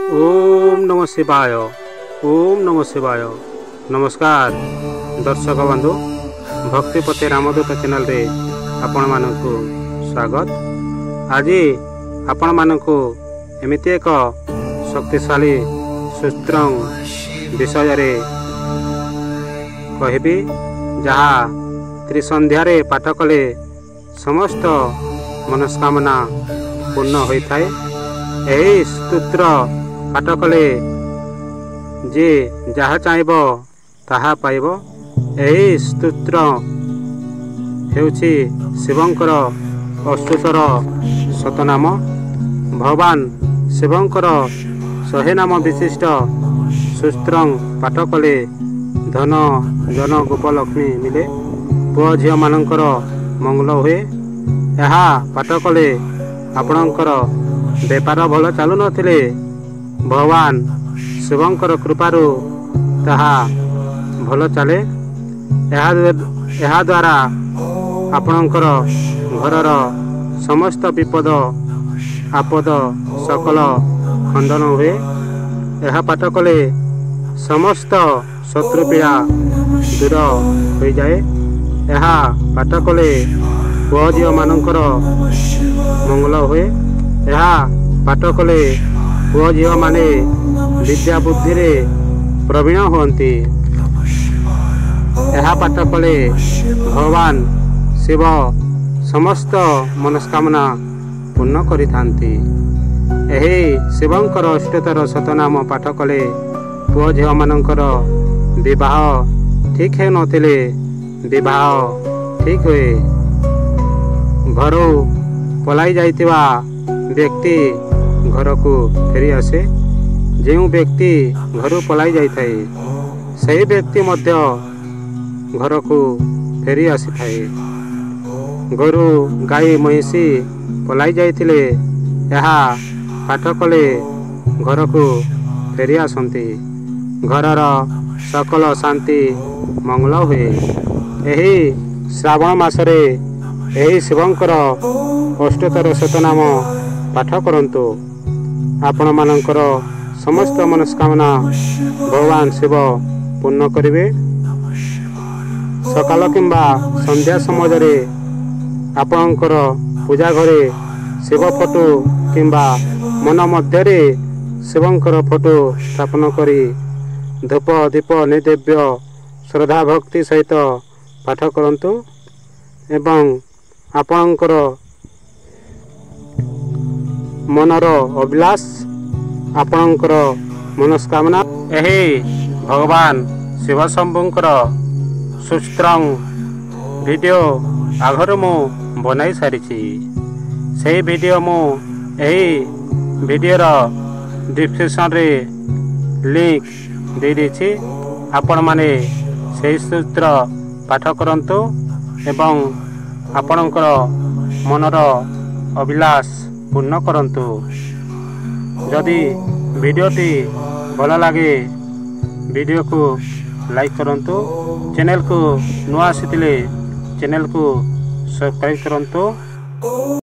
ओम नमः शिवाय। ओम नमः शिवाय। नमस्कार दर्शक बंधु, भक्तिपति रामदूत चैनल रे आपण मानकु स्वागत। आज आपण मानकु एमिति एक शक्तिशाली सूत्र विषय रे कहबी, जहा त्रिसंध्या रे पाठ कले समस्त मनस्कामना पूर्ण होता है। यही स्तोत्र पाठ कले जे जहा चाहब ताहा पाइब। यही स्तोत्र हेउछि शिवंकर अष्टोत्तर शतनाम। भगवान शिवंकर 100 नाम विशिष्ट स्तोत्र पाठ कले धन जन गोपलक्ष्मी मिले, पुओ झील मानकर मंगल हुए। यह पाठ कले आपणकर बेपार भल चालू नथिले, भगवान शिवंकर कृपारू ताहा भल चले। यह द्वारा आपणकर घरर समस्त विपद आपद सकल खंडन हुए। यह पाठ कले समस्त शत्रु पीड़ा दूर हो जाए। यह पाठ कले पुओ झील मानकर मंगल हुए। यह पाठ कले पुओ झील माने विद्या बुद्धि रे प्रवीण होती। यह पाठ कले भगवान शिव समस्त मनस्कामना पूर्ण करिथांती। यही शिवंकर अष्टोत्तर शतनाम पाठ कले पुओ झील मानकर विवाह ठीक है नथिले विवाह ठीक हुए। घरो पलाई जाइतिबा व्यक्ति घर को फेरी आसे। जो व्यक्ति घर पलाई जाइए सही व्यक्ति मध्य घर को फेरी आसी थाए। गोरु गाई महिषी पलाई जाइथिले यह पाठ कले घर को फेरी आसंती। घरर सकल शांति मंगल हुए। यही श्रावण मासरे यही शिवंकर अष्टोत्तर शतनाम पाठ करंतु। आपण मानकर समस्त मनस्कामना भगवान शिव पूर्ण करिवे। सकाल किंबा संध्या समय रे आपणकर पूजा घरे शिव फोटो किंबा मन मध्य रे शिवंकर फोटो स्थापन करी धूप दीप नैवेद्य श्रद्धा भक्ति सहित पाठ करंतु। एवं आपणकर मनर अभिलाष आपणकर मनस्कामना यही भगवान शिव शंभुंकर सूत्र वीडियो आगर मु बनाई सारी। से वीडियो मु यही वीडियोर डिस्क्रिप्शन रे लिंक दे देछि। आपण माने से सूत्र पाठ करंतु एवं आपणकर मनर अभिलाष पूर्ण करंतु। जदि वीडियोटी भल लगे वीडियो को लाइक करंतु। चैनल को नुआ आसीथिले चैनल को सब्सक्राइब करंतु।